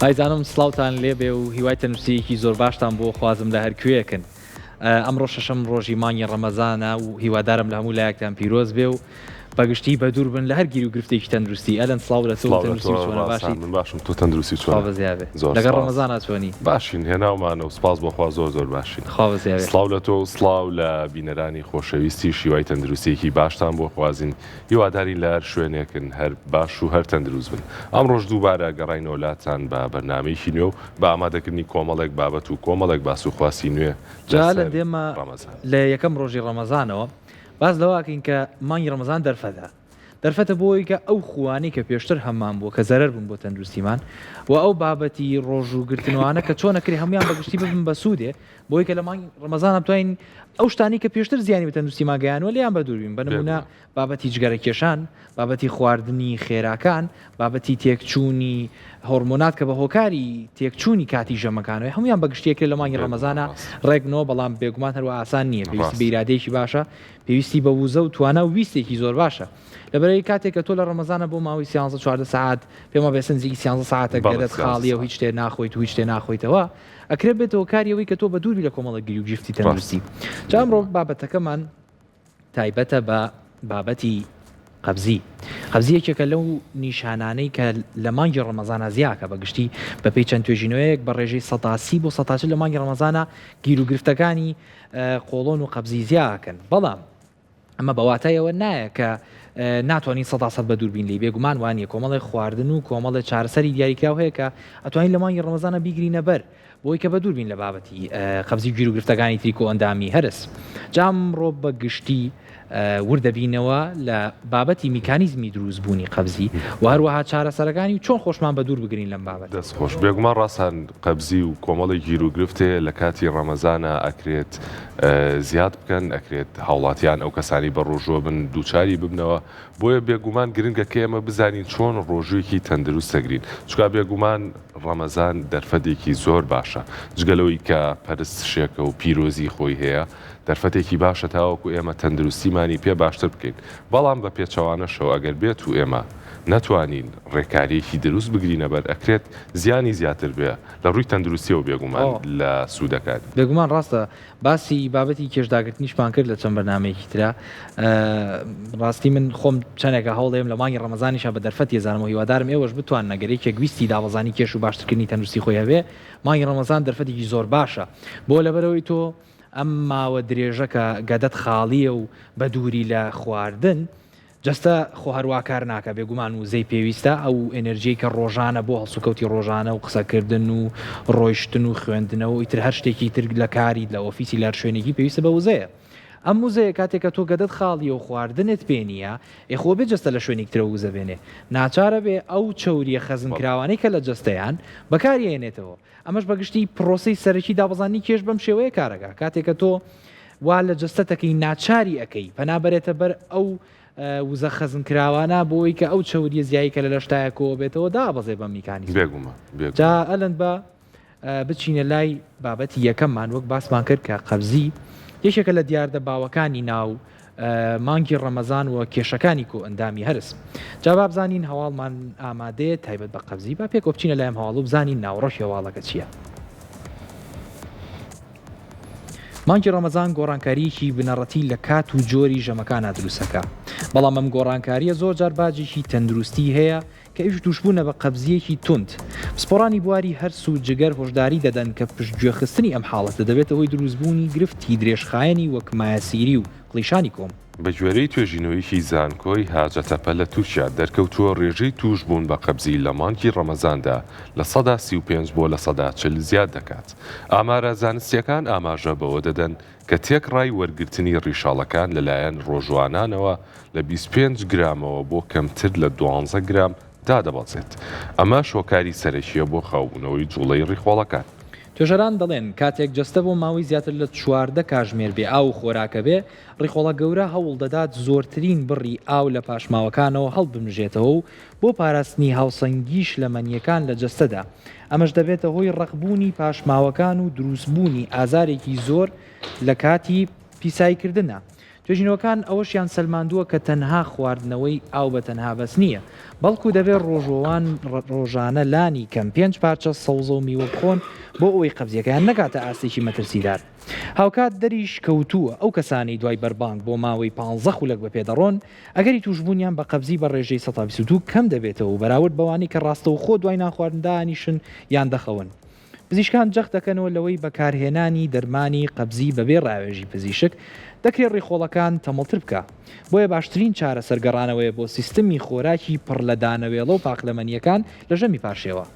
ئایزانم سڵاوتان لێبێ و هیوای تەنووسیەکی زۆر باشتان بۆ خوازم لە هەرکوێکن. ئەمڕۆ شەشەم ڕۆژی مانگی ڕەمەزانە و هیوادارم لە هەموو لایەکتان پیرۆز بێ و بەگشتی بە دوور بن لە هەر گیر و گرفتێکی تەندروستی. ئەلەن سڵاو لە من باشم تو تەندروستی چۆنە لەگەڵ ڕەمەزانە چۆنی باشین هێناومانە و سپاس بۆخوا زۆر باشین. سڵاو لە تۆ و سڵاو لە بینەرانی خۆشەویستی شیوای تەندروستیەکی باشتان بۆ خوازین هیواداری لە هەر شوێنێکن هەر باش و هەر تەندروست بن. ئەم ڕۆژ دووبارە گەڕاینەوە لاتان بە بەرنامەیەکی نوێ و بە ئامادەکردنی کۆمەڵێک بابەت و کۆمەڵێک باس و خواسی نوێ جا لە دێمە لە یەکەم ڕۆژی ڕەمەزانەوە باز لەواکەین کە مانگی ڕەمەزان دەرفەتە بۆی کە ئەو خوانەی کە پێشتر هەمان بووە کە زەرەر بوون بۆ تەندروستیمان و ئەو بابەتی ڕۆژ و گرتنوانە کە چۆنەکری هەمویان بەگشتی ببن بە سوودێ بۆی کە لە مانگی ڕەمەزان بتوانین ئەو شتانی کە پێشتر زیانی بە تەندروستی ماگەیانوە لیان بەدووربین. بە نمونە بابەتی جگەرە کێشان، بابەتی خواردنی خێراکان، بابەتی تێکچوونی هۆرمۆنات کە بە هۆکاری تێکچوونی کاتی ژەمەکانەوە هەمویان بەگشتیەکرێت لە مانگی ڕەمەزانە ڕێکنەوە، بەڵام بێگومان هەروە ئاسان نییە. پێویستی بە ئیرادەیەکی باشە، پێویستی بە ووزە و توانە و ویستێکی زۆر باشە. لەبەرەوەی کاتێک کە تۆ لە ڕەمەزانە بۆ ماوەی 13-14 ساعت پێمە بێسنجی 13 ساعتە گەرت خاڵیە و هیچ شتێ ناخۆیت و هیچ شتێ ناخۆیتەوە ئەکرێت بێتەوە کاریەوەی کە تۆ بە دووری لە کۆمەڵە گیری و گیفتی تەندروستی. جا ئەمڕۆ بابەتەکەمان تایبەتە بە بابەتی قەبزی. قەبزیەکێکە لەو نیشانانەی کە لە مانگی ڕەمەزانە زیاکە بەگشتی بەپێی چەند توێژینەوەیەک بە ڕێژەی 130 بۆ 140 لە مانگی ڕەمەزانە گیر و گرفتەکانی قۆڵۆن و قەبزی زیاکەن. بەڵام ئەمە بەواتایەوە نایە کە ناتوانین 100% بە دووربین لی. بێگومان وانە کۆمەڵی خواردن و کۆمەڵی چارەسەری دیاریکراو هەیە کە ئەتوانین لە مانگی ڕەمەزانە بیگرینە بەر بۆی کە بە دووربین لە بابەتی قەبزی گیر و گرفتەکانی تریکۆ ئەندامی هەرس. جا ئەمڕۆ بەگشتی وردەبینەوە لە بابەتی میکانیزمی دروستبوونی قەبزی و هەروەها چارەسەرەکانی و چۆن خۆشمان بە دوور بگرین لەم بابەت. دەستخۆش بێگومان ڕاستان قەبزی و کۆمەڵی گیر و گرفتێ لە کاتی ڕەمەزانە ئەکرێت زیاد بکەن، ئەکرێت هاوڵاتیان ئەو کەسانی بە ڕۆژوە بن دووچاری ببنەوە. بۆیە بێگومان گرنگە کە ئێمە بزانین چۆن ڕۆژوویەکی تەندروست دەگرین. چکا بێگومان ڕەمەزان دەرفەتێکی زۆر باشە جگەلەوەی کە پەرستشێکە و پیرۆزی خۆی هەیە دەرفەتێکی باشە تاوەکو ئێمە تەندروستیمانی پێ باشتر بکەین. بەڵام بە پێچەوانەشەوە ئەگەر بێت و ئێمە نەتوانین ڕێکاریەکی دروست بگرینە بەر ئەکرێت زیانی زیاتر بێ لە ڕووی تەندروستیەوە بێگومان لە سوودەکان. بێگومان ڕاستە باسی بابەتی کێشداگرتنیشمان کرد لە چەند بەرنامەیەکی ترا. ڕاستی من خۆم چەندێکە هەوڵێم لە مانگی ڕەمەزانیشە بە دەرفەت ێزانم و هیوادارم ئێوەش بتوان نەگەرێکێک گویستی داوەزانی کێش و باشترکردنی تەندروستی خۆی هەبێ. مانگی ڕەمەزان دەرفەتێکی زۆر باشە بۆ لەبەرەوەی تۆ ئەم ماوە درێژەکە گەدەت خاڵیە و بە دووری لە خواردن جەستە خۆ هەروە کار ناکە. بێگومان وزەی پێویستە ئەو ئێنەرژی کە ڕۆژانە بۆ هەڵسوکەوتی ڕۆژانە و قسەکردن و ڕۆیشتن و خوێندنەوە و ئیتر هەر شتێکی تر لە کاری لە ئۆفیسی لەر شوێنێکی پێویستە بە وزەیە. ئەم وزەیە کاتێک کە تۆ گەدەت خاڵی و خواردنت پێ نییە ئێخۆ بێ جەستە لە شوێنێک ترە وزە بێنێ ناچارە بێ ئەو چەوریە خەزمکراوانەی کە لە جەستەیان بەکارهێنێتەوە. ئەمەش بەگشتی پرۆسی سەرەکی دابەزانی کێش بەم شێوەیە کارەکە. کاتێک کە تۆ وا لە جەستەتەکەی ناچاری ئەەکەی پەنابەرێتە بەر ئەو وزە خەزمکراوانە بۆی کە ئەو چەوریە زیایی کە لە لەشتایەکەوە بێتەوە دابەزێ بە میکانیزم. جا ئەلەن بە بچینە لای بابەتی یەکەممان وەک باسمان کرد کە قەبزی یەکێکە لە دیاردە باوەکانی ناو مانگی ڕەمەزان و کێشەکانی کۆ ئەندامی هەرس. جا بابزانین هەواڵمان ئامادەیە تایبەت بە قەبزی با پێکۆ بچینە لایم هەواڵ و بزانین ناوڕۆژی هەواڵەکە چییە. مانگی ڕەمەزان گۆڕانکاریەکی بنەڕەتی لە کات و جۆری ژەمەکانە دروستەکە. بەڵام ئەم گۆڕانکاریە زۆر جار باجێکی تەندروستی هەیە کە ئیش توشبوونە بە قەبزیەکی تند. پسپۆڕانی بواری هەرس و جگەر هۆشداری دەدەن کە پشتگوێخستنی ئەم حاڵەتە دەبێتە هۆی دروستبوونی گرفتی درێژخایەنی وەک مایەسیری و قلیشانی کۆم. بە گوێرەی توێژینەوەیکی زانکۆی حاجەتەپە لە تووشیا دەرکەوتووە ڕێژەی توش بوون بە قەبزی لە مانگی ڕەمەزاندا لە 135 بۆ لە 140 زیاد دەکات. ئامارە زانستیەکان ئاماژە بەوە دەدەن کە تێکڕای وەرگرتنی ڕیشاڵەکان لەلایەن ڕۆژوانانەوە لە 25 گرامەوە بۆ کەمتر لە 12 گرام دادەبەزێت. ئەمە شۆکاری سەرەکیە بۆ خاوبوونەوەی جوڵەی ڕیخۆڵەکان. توێژەران دەڵێن کاتێک جەستە بۆ ماوەی زیاتر لە 14 کاتژمێر بێ ئاو خۆراکە بێ ڕیخۆڵە گەورە هەوڵ دەدات زۆرترین بڕی ئاو لە پاشماوەکانەوە هەڵبمژێتەوە و بۆ پاراستنی هاوسەنگیش لە مەنیەکان لە جەستەدا. ئەمەش دەبێتە هۆی ڕەقبوونی پاشماوەکان و دروستبوونی ئازارێکی زۆر لە کاتی پیساییکردنە. توێژینەوەکان ئەوەشیان سەلماندووە کە تەنها خواردنەوەی ئاو بە تەنها بەس نییە، بەڵکو دەبێت ڕۆژۆوان ڕۆژانە لانی کەم 5 پارچە سەوزە و میوە بخۆن بۆ ئەوەی قەبزیەکەیان نەکاتە ئاستێکی مەترسیدار. هاوکات دەریش کەوتووە ئەو کەسانی دوای بەربانگ بۆ ماوەی 15 خولەک بە پێدەڕۆن ئەگەری توشبوونیان بە قەبزی بە ڕێژەی 122 کەم دەبێتەوە و بەراورد بەوانی کە ڕاستەوخۆ دوای ناخواردندانیشن یان دەخەون. پزیشکان جەخت دەکەنەوە لەوەی بەکارهێنانی دەرمانی قەبزی بەبێ ڕاوێژی پزیشک دەکرێت ڕێخۆڵەکان تەمەڵتر بکە. بۆیە باشترین چارە سەرگەڕانەوەی بۆ سیستمی خۆراکی پڕ لە دانەوێڵە و پاقلەمەنیەکان لە ژەمی پاشێوە.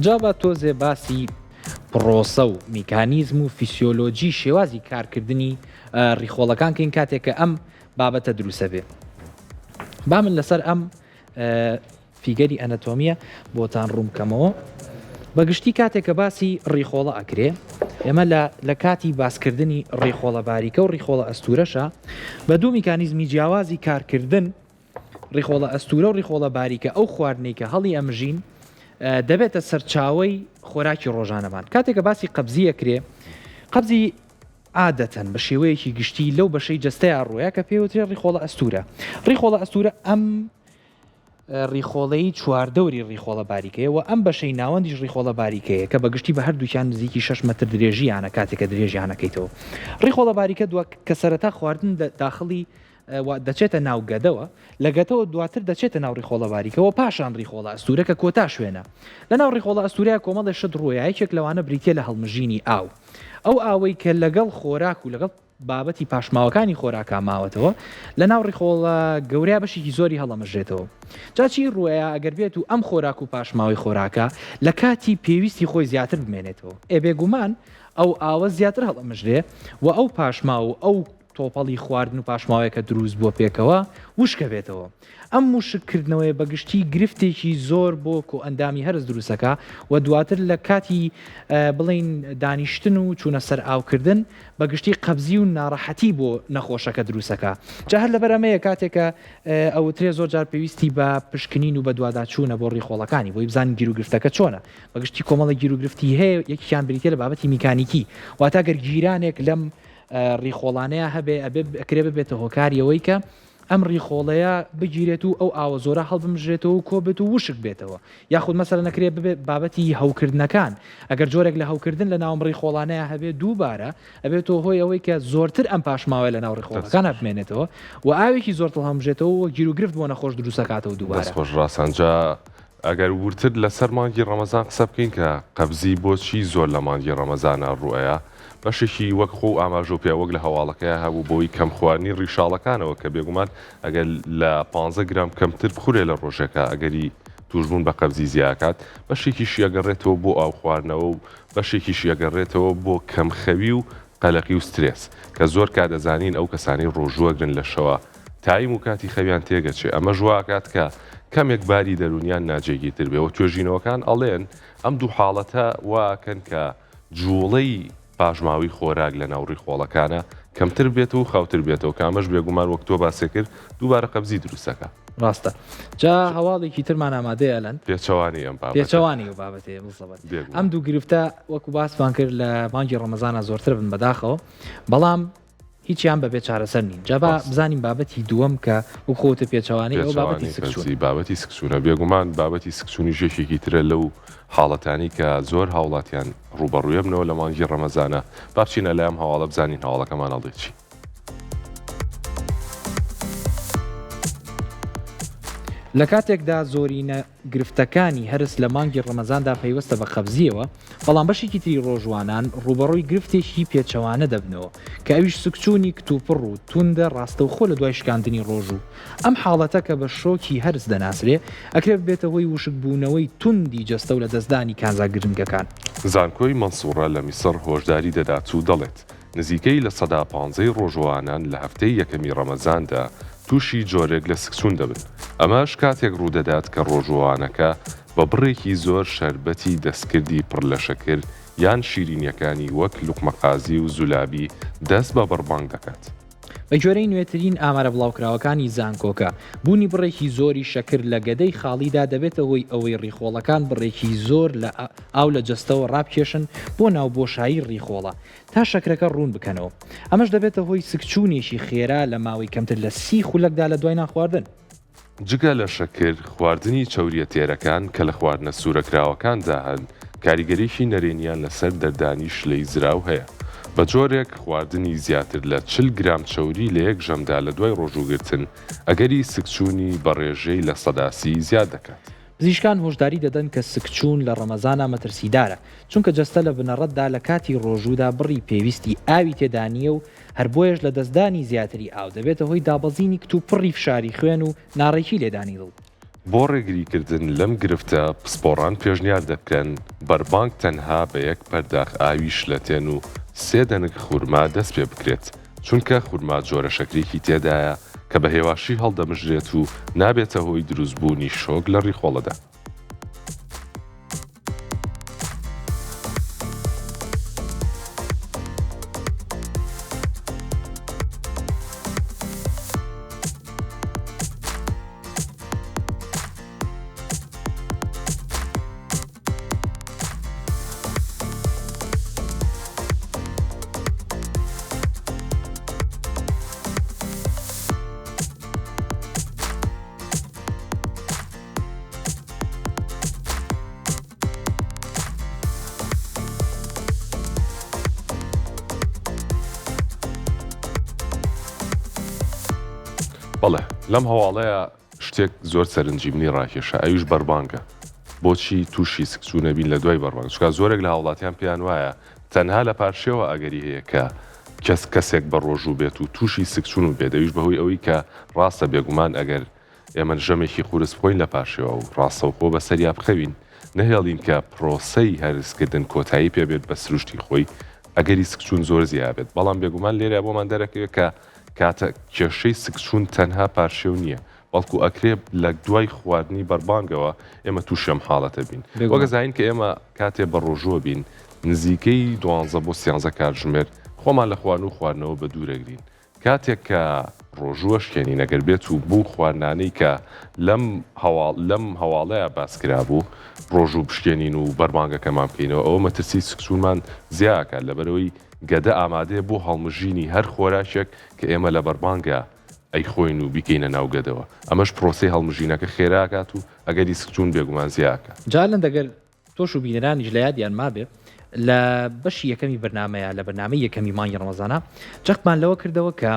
جابە تۆزێ باسی پرۆسە و میکانیزم و فیسیۆلۆجی شێوازی کارکردنی ڕیخۆڵەکان کەین کاتێککە ئەم بابەتە دروسە بێ. با من لەسەر ئەم فیگەری ئەنەتۆمیە بۆتان ڕوومکەمەوە. بەگشتی کاتێککە باسی ڕیخۆڵە ئەکرێ ئێمە لە کاتی باسکردنی ڕیخۆڵە باریکە و ڕیخۆڵە ئەستورەشە بە دوو میکانیزمی جیاوازی کارکردن ڕیخۆڵە ئەستورە و ڕیخۆڵە باریکە ئەو خواردنەی کە هەڵی ئەمژین دەبێتە سەرچاوەی خۆراکی ڕۆژانەمان. کاتێککە باسی قەبزی ئەکرێ قەبزی عادەتەن بە شێوەیەکی گشتی لەو بەشەی جەستەیە ڕوویە کە پێوترێت ڕیخۆڵە ئەستورە. ڕیخۆڵە ئەستورە ئەم ڕیخۆڵەی چواردەوری ڕیخۆڵە باریکەیە و ئەم بەشەی ناوەندیش ڕیخۆڵە باریکەیە کە بەگشتی بە هەردووکیان نزیکی 6 مەتر درێژیانە کاتێککە درێژیانەکەیتەوە. ڕیخۆڵە باریکە دووە کە سەرەتا خواردن داخڵی دەچێتە ناو گەدەوە لە گەتەوە دواتر دەچێتە ناو ڕیخۆڵە باریکەوە پاشان ڕیخۆڵە ئەستورە کە کۆتا شوێنە. لە ناو ڕیخۆڵە ئەستورەیە کۆمەڵی شت ڕوویەکێک لەوانە بریتە لە هەڵمژینی ئاو. ئەو ئاوەی کە لەگەڵ خۆراک و لەگەڵ بابەتی پاشماوەکانی خۆراکە ماوەتەوە لە ناو ڕیخۆڵە گەورەیە بەشێکی زۆری هەڵەمەژێتەوە. جاچی ڕوویە ئەگەر بێت و ئەم خۆراک و پاشماوی خۆراکە لە کاتی پێویستی خۆی زیاتر بمێنێتەوە. بێگومان ئەو ئاوە زیاتر هەڵەمەژرێ و ئەو پاشما و ئەو تۆپەڵی خواردن و پاشماوەیەکە دروست بۆ پێکەوە وشکە بێتەوە. ئەم وشکردنەوەی بەگشتی گرفتێکی زۆر بۆ کۆ ئەندامی هەرز دروستەکە و دواتر لە کاتی بڵین دانیشتن و چوونە سەر ئاوکردن بەگشتی قەبزی و ناڕەحەتی بۆ نەخۆشەکە دروستەکە. جا هەر لەبەرەمەیە کاتێکە ئەوترێ زۆر جار پێویستی بە پشکنین و بە دوواداچوونە بۆ ڕیخۆڵەکانی بۆی بزانین گیرروگرفتەکە چۆنە. بەگشتی کۆمەڵی گیرروگرفتی هەیە یەکیان بریتە لە بابەتی میکانیکی واتە گەر گیرانێک لەم ڕیخۆڵانەیە هەبێ ئەکرێ ببێتە هۆکاریەوەی کە ئەم ڕیخۆڵەیە بگیرێت و ئەو ئاوە زۆرە هەڵبمژێتەوە و کۆبێت و وشک بێتەوە. یاخود مەسەلەن نەکرێت ببێت بابەتی هەوکردنەکان ئەگەر جۆرێک لە هەوکردن لە ناوم ڕیخۆڵانەیە هەبێت دووبارە ئەبێتەوە هۆی ئەوەی کە زۆرتر ئەم پاشماوە لە ناو ڕیخۆڵەکان بمێنێتەوە و ئاوێکی زۆرتڵ هەمژێتەوە و گیرروگرفت بۆ نەخۆش دروستەکاتەوە دووبارە. خۆش ڕاستانجا ئەگەر ورتر لەسەر مانگی ڕەمەزان قسە بکەین کە قەبزی بۆچی زۆر لە مانگی ڕەمەزانە ڕوئەیە بەشێکی وەک خۆ ئاماژۆ پێوەک لە هەواڵەکەیە هەبوو بۆی کەم خواردنی ڕیشاڵەکانەوە کە بێگومان ئەگەر لە 15 گرام کەمتر بخورێ لە ڕۆژێکە ئەگەری توشبوون بە قەبزی زیاکات بەشێکی شیەگەڕێتەوە بۆ ئاو خواردنەوە و بەشێکی شیەگەڕێتەوە بۆ کەمخەوی و قەلەقی و سترێس کە زۆر کادەزانین ئەو کەسانی ڕۆژوەگرن لە شەوە تایم و کاتی خەویان تێگەچێ ئەمە ژواکات کە کەمێک باری دەرونیان ناجێگی تر بێەوە توێژینەوەکان ئەڵێن ئەم دوو حاڵەتە واکەن کە جوڵەی پاژماوی خۆراک لە ناو ڕیخۆڵەکانە کەمتر بێت و خاوتر بێتەوە کامەش بێگومان وەک تۆ باسێ کرد دووبارە قەبزی دروستەکە. ڕاستە جا هەواڵێکی ترمان ئامادەیە ئەلەن پێچەوانی ئەم پێچەوانی و بابەتێ بڵسەبەت ئەم دوو گرفتە وەکو باسمان کرد لە مانگی ڕەمەزانە زۆرتر بن بەداخەوە بەڵام هیچیان بەبێ چارەسەر نین. جابا بزانین بابەتی دووەم کە وەکخۆتە پێچەوانی ئەو بابەتی سکسوونی بابەتی سکسوونە بێگومان بابەتی سکسوونی ژێشێکی ترە لەو حاڵەتانی کە زۆر هاوڵاتیان ڕوبەڕوویە بنەوە لە مانگی ڕەمەزانە بابچینە لەم هەواڵە بزانین هەواڵەکەمان هەڵدێکی. لە کاتێکدا زۆرینە گرفتەکانی هەرس لە مانگی ڕەمەزاندا پەیوەستە بە خەبزیەوە، بەڵام بەشێکی تری ڕۆژوانان ڕوبەڕووی گرفتێکی پێچەوانە دەبنەوە کە ئەویش سکچوونی کتوپڕ و توندە ڕاستەوخۆ لە دوای شکاندنی ڕۆژوو. ئەم حاڵەتە کە بە شۆکی هەرس دەناسرێ ئەکرێت بێتە هۆی وشک بوونەوەی توندی جەستە و لە دەستدانی کانزا گرنگەکان. زانکۆی مەنسوورە لە میسر هۆشداری دەدات و دەڵێت نزیکەی لە سەدا 15 ڕۆژوانان لە هەفتەی یەکەمی ڕەمەزاندا تووشی جۆرێک لە سکسون دەبن. ئەمەش کاتێک ڕوودەدات کە ڕۆژوانەکە بە بڕێکی زۆر شەربەتی دەستکردی پڕ لە شەکر یان شیرینیەکانی وەک لوقمەقازی و زولابی دەست بە بەربانگ دەکات. بە جۆرەی نوێترین ئامارە بڵاوکراوەکانی زانکۆکە بوونی بڕێکی زۆری شەکر لە گەدەی خاڵیدا دەبێتە هۆی ئەوەی ڕیخۆڵەکان بڕێکی زۆر لە ئاو لە جەستەوە ڕابکێشن بۆ ناوبۆشایی ڕیخۆڵە تا شەکرەکە ڕوون بکەنەوە. ئەمەش دەبێتە هۆی سکچوونێکی خێرا لە ماوەی کەمتر لە 30 خولەکدا لە دوای ناخواردن. جگە لە شەکر خواردنی چەوریە تێرەکان کە لە خواردنە سوورەکراوەکاندا هەن کاریگەریشی نەرێنیان لەسەر دەردانی شلەی زراو هەیە. بە جۆرێک خواردنی زیاتر لە 40 گرام چەوری لە یەک ژەمدا لە دوای ڕۆژوگرتن ئەگەری سکچوونی بە ڕێژەی لە سەداسی زیاد دەکات. پزیشکان هۆشداری دەدەن کە سکچوون لە ڕەمەزانە مەترسیدارە چونکە جەستە لە بنەڕەتدا لە کاتی ڕۆژوودا بڕی پێویستی ئاوی تێدانیە و هەر بۆیەش لە دەستدانی زیاتری ئاو دەبێتە هۆی دابەزینی کتوپڕی فشاری خوێن و ناڕێکی لێدانی دڵ. بۆ ڕێگریکردن لەم گرفتە پسپۆڕان پێشنیار دەکەن بەربانگ تەنها بە یەک پەرداخ ئاوی شلەتێن و 3 دەنگ خورما دەست پێ بکرێت چونکە خورما جۆرە شەکرێکی تێدایە کە بە هێواشی هەڵدەمژرێت و نابێتە هۆی دروستبوونی شۆک لە ڕیخۆڵەدا. بەڵێ لەم هەواڵەیە شتێک زۆر سەرنجیبنی ڕاکێشە ئەویش بەربانگە. بۆچی تووشی سکسوونە بین لە دوای بەربانگ؟ چکە زۆرێک لە هاوڵاتیان پێیان وایە تەنها لە پاشێوە ئەگەری هەیە کە کەسێک بە ڕۆژوو بێت و تووشی سکسوون و بێدەویش بەهۆی ئەوەی کە ڕاستە بێگومان ئەگەر ئێمە ژەمێکی خورس بخۆین لە پاشێوە و ڕاستەوخۆ بە سەریا بخەوین نەهێڵین کە پرۆسەی هەرسکردن کۆتایی پێبێت بە سروشتی خۆی ئەگەری سکسوون زۆر زیابێت. بەڵام بێگومان لێرە بۆمان دەرەکەوێت کە کاتە کێشەی سکسوون تەنها پارشێو نییە بەڵکو ئەکرێب لە دوای خواردنی بەربانگەوە ئێمە تووشەم حاڵەتە بین. وەگەزین کە ئێمە کاتێ بە ڕۆژوە بین نزیکەی 12 بۆ 13 کاتژمێر خۆمان لە خوارد و خواردنەوە بە دوورەگرین. کاتێک کە ڕۆژوە شکێنی نەگەر بێت و بوو خواردنانەی کە لەم هەواڵەیە باسکرا بوو ڕۆژوو بشکێنین و بەربانگەکەمان بکەینەوە ئەوە مەترسی سکسوونمان زیاکات لەبەرەوەی گەدە ئامادەیە بۆ هەڵمژینی هەر خۆراشێک کە ئێمە لە بەربانگە ئەی خۆین و بیکەینە ناوگەدەوە. ئەمەش پرۆسی هەڵمژینەکە خێراکات و ئەگەری سکچوون بێگومان زیاکە. جالن دەگەر تۆش و بینەرانیش لە یادیان مابێ لە بەشی یەکەمی بەرنمەیە لە بەرنامەی یەکەمی مانگی ڕەمەزانە جەقمان لەوە کردەوە کە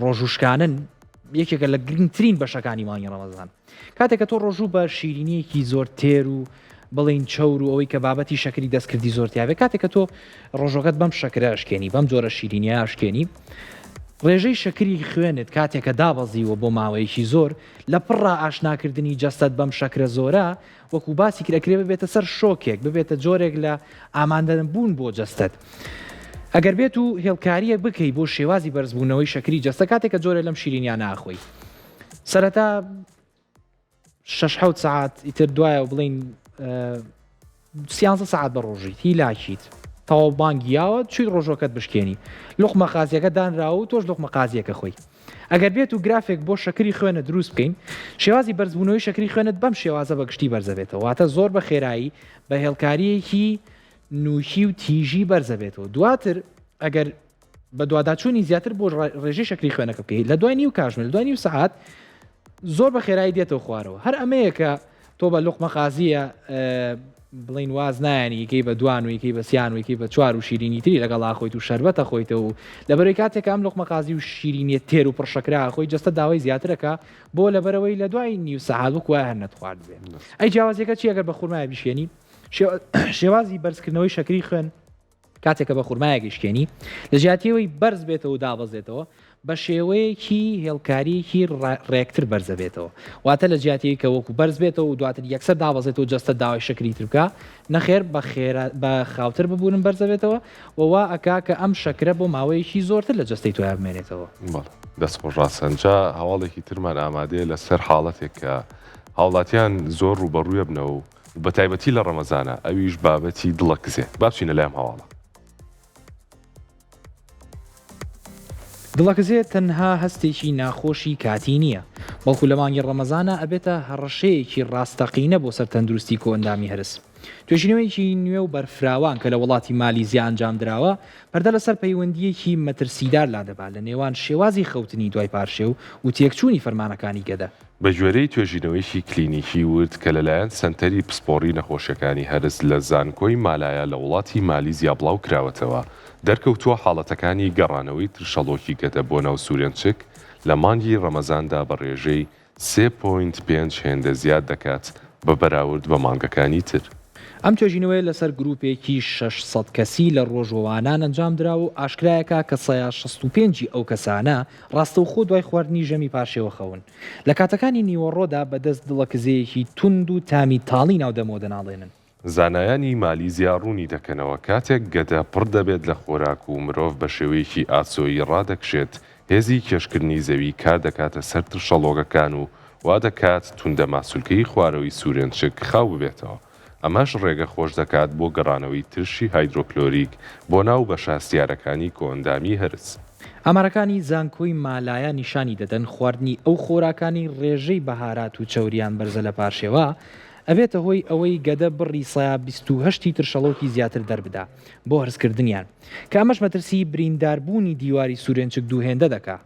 ڕۆژوشکانن یەکێکە لە گرنگترین بەشەکانی مانگی ڕەمەزان. کاتێک کە تۆ ڕۆژوو بە شیرینیەکی زۆر تێر و بڵین چەور و ئەوەی کە بابەتی شەکری دەستکردی زۆرتیاوێ کاتێک کە تۆ ڕۆژۆکەت بەم شەکرە ئەشکێنی بەم جۆرە شیرینیە ئاشکێنی ڕێژەی شەکری خوێنت کاتێکە دابەزیوە بۆ ماوەیەکی زۆر لە پڕا ئاشناکردنی جەستەت بەم شەکرە زۆرە وەکو باسی کرەکرێ ببێتە سەر شۆکێک ببێتە جۆرێک لە ئامادەن بوون بۆ جەستەت. ئەگەر بێت و هێڵکاریەک بکەی بۆ شێوازی بەرزبوونەوەی شەکری جەستە کاتێکە جۆرە لەم شیرینیان ناخۆی سەرەتا 6 ساعت ئیتر دوایە و بڵین 13 ساعت بە ڕۆژیت هی لاکیت تەواو بانگیاوە چوی ڕۆژۆکەت بشکێنی لوقمە قازیەکە دانراوە و تۆش لوقمە قازیەکە خۆی. ئەگەر بێت و گرافێک بۆ شەکری خوێنە دروست بکەین شێوازی بەرزبوونەوەی شەکری خوێنت بەم شێوازە بەگشتی بەرزەبێتەوە واتە زۆر بە خێرایی بە هێڵکاریەکی نووشی و تیژی بەرزەبێتەوە. دواتر ئەگەر بە دوواداچوونی زیاتر بۆ ڕێژەی شەکری خوێنەکە بکەیت لە دوای نیو کاتژمێر دوای نیو ساعت زۆر بە خێرایی دێتەوە خوارەوە. هەر ئەمەیە کە تۆ بە لوقمە قازیە بڵین واز نایانی یەکەی بە دوان و یەکەی بە سییان و یەکەی بە چوار و شیرینی تری لەگەڵا خۆیت و شەربەتە خۆیتەوە و لەبەرەوەی کاتێک ئەم لوقمە قازی و شیرینیە تێر و پڕشەکرا خۆی جستە داوای زیاترەکە بۆ لەبەرەوەی لە دوای نیو سەعات وەک وای هەر نەتخوارد بێ. ئەی جیاوازیەکە چی ئەگەر بە خورمایە بشێنی شێوازی بەرزکردنەوەی شەکری خوێن کاتێکە بە خورمایە گەشتێنی لە ژیاتیەوەی بەرز بێتەوە و دابەزێتەوە بە شێوەیەکی هێڵکاریەکی ڕێکتر بەرزە بێتەوە واتە لە جیاتەیە کە وەکو بەرز بێتەوە و دواتر یەکسەر دابەزێتەوە جستە داوای شەکری تر بکە نەخێر بە خاوتر ببوونم بەرزە بێتەوە وەوا ئەکا کە ئەم شەکرە بۆ ماوەیەکی زۆرتر لە جستەی توای بمێنێتەوە. دەستخۆش ڕاستەنجا هەواڵێکی ترمان ئامادەیە لەسەر حاڵەتێک کە هاوڵاتیان زۆر ڕوبەڕوویە بنەوە و بە تایبەتی لە ڕەمەزانە ئەویش بابەتی دڵەکزێ بابچینە لایەم هەواڵە. دڵەکزێت تەنها هەستێکی ناخۆشی کاتی نییە بەڵکو لە مانگی ڕەمەزانە ئەبێتە هەڕەشەیەکی ڕاستەقینە بۆ سەر تەندروستی کۆئەندامی هەرس. توێژینەوەیکی نوێ و بەرفراوان کە لە وڵاتی مالیزیا ئەنجام درراوە پەردە لەسەر پەیوەندیەکی مەترسیدار لادەبات لە نێوان شێوازی خەوتنی دوای پارشێ و تێکچوونی فەرمانەکانی گەدە. بە گوێرەی توێژینەوەیشی کلینیکی ورد کە لەلایەن سنتەری پسپۆڕی نەخۆشیەکانی هەرس لە زانکۆی مالایە لە وڵاتی مالیزیا بڵاو کراوەتەوە دەرکەوتووە حاڵەتەکانی گەڕانەوەی ترشەڵۆکی گەدە بۆ ناو سوورێنچک لە مانگی ڕەمەزاندا بە ڕێژەی 3.5 هێندە زیاد دەکات بە بەراورد بە مانگەکانی تر. ئەم توێژینەوەی لەسەر گروپێکی 600 کەسی لە ڕۆژەوانان ئەنجام درا و ئاشکرایەکە کە 65 ئەو کەسانە ڕاستەوخۆ دوای خواردنی ژەمی پاشێوە خەون لە کاتەکانی نیوەڕۆدا بەدەست دڵەکزەیەکی تند و تامی تاڵی ناودەمەوە دەناڵێنن. زانایانی مالیزیا ڕوونی دەکەنەوە کاتێک گەدە پڕ دەبێت لە خۆراک و مرۆڤ بە شێوەیەکی ئاسۆیی ڕادەکشێت هێزی کێشکردنی زەوی کار دەکاتە سەر ترشەڵۆگەکان و وا دەکات توندە ماسوولکەی خوارەوەی سوورێنچک خاو ببێتەوە. ئەمەش ڕێگە خۆش دەکات بۆ گەڕانەوەی ترشی هایدرۆکلۆریک بۆ ناو بە شاستیارەکانی کۆئەندامی هەرس. ئامارەکانی زانکۆی مالایە نیشانی دەدەن خواردنی ئەو خۆراکانی ڕێژەی بەهارات و چەوریان بەرزە لە پاشێوە ئەبێتە هۆی ئەوەی گەدە بڕی سایە 28 ترشەڵۆکی زیاتر دەربدا بۆ هەرسکردنیان کە ئەمەش مەترسی برینداربوونی دیواری سوورێنچک دووهێندە دەکات.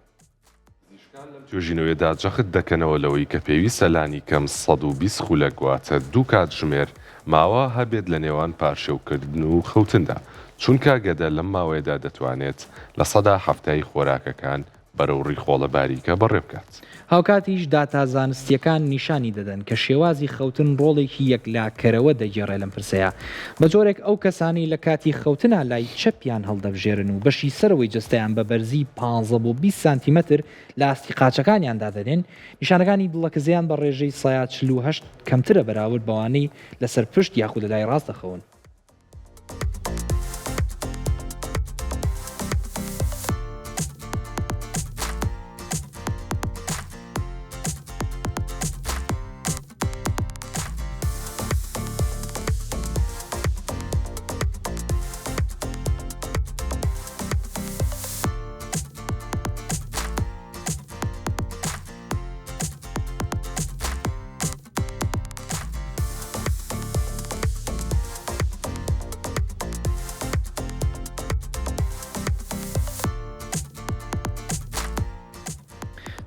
توێژینەوەیدا جەخت دەکەنەوە لەوەی کە پێویستە لانی کەم 120 خولەک واتە دوو کات ژمێر ماوە هەبێت لە نێوان پاشێوکردن و خەوتندا چونکە گەدە لەم ماوەیەدا دەتوانێت لە سەدا هەفتایی خۆراکەکان بەرەو ڕیخۆڵە باریکە بەڕێ بکات. هاوکاتیش داتا زانستیەکان نیشانی دەدەن کە شێوازی خەوتن ڕۆڵێکی یەکلاکەرەوە دەگێڕێ لەم پرسەیە بە جۆرێک ئەو کەسانی لە کاتی خەوتنە لای چەپیان هەڵدەبژێرن و بەشی سەرەوەی جستەیان بە بەرزی 15 بۆ 20 سانتیمەتر لە ئاستی قاچەکانیاندا دەدێن نیشانەکانی دڵەکزیان بە ڕێژەی سایە 48 کەمترە بەراورد بەوانەی لەسەر پشت یاخود لەلای ڕاست دەخەون.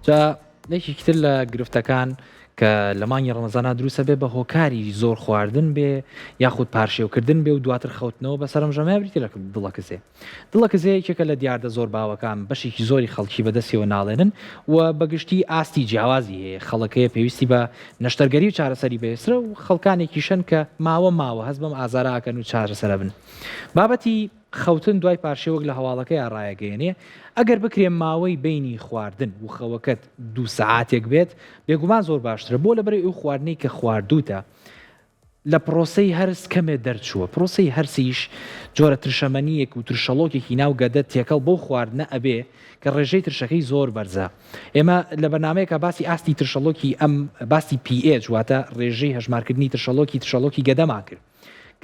جا لێکێکتر لە گرفتەکان کە لە مانگی ڕەمەزانە دروستە بێ بە هۆکاری زۆر خواردن بێ یاخود پارشێوکردن بێ و دواتر خەوتنەوە بە سەرنجەمای بریتە لە دڵەکزێ. دڵەکزەیەکێکە لە دیاردە زۆر باوەکان بەشێکی زۆری خەڵکی بەدەستیەوە ناڵێنن و بەگشتی ئاستی جیاوازی هەیە خەڵەکەیە پێویستی بە نەشتەرگەری و چارەسەری بەێسرە و خەڵکانێکیشن کە ماوە هەست بەم ئازاراکەن و چارەسەرە بن. بابەتی خەوتن دوای پاشێوەک لە هەواڵەکەی ڕایەگەیەنێ ئەگەر بکرێن ماوەی بینی خواردن و خەوەکەت 2 سەعاتێک بێت بێگومان زۆر باشترە بۆ لەبەرەی ئەو خواردنەی کە خواردوتە لە پرۆسەی هەرس کەمێ دەرچووە. پرۆسەی هەرسیش جۆرە ترشەمەنیەک و ترشەڵۆکێکی ناو گەدە تێکەڵ بۆ خواردنە ئەبێ کە ڕێژەی ترشەکەی زۆر بەرزە. ئێمە لە بەنامەیەکە باسی ئاستی ترشەڵۆکی ئەم باسی pH واتە ڕێژەی هەژمارکردنی ترشەڵۆکی گەدەما کرد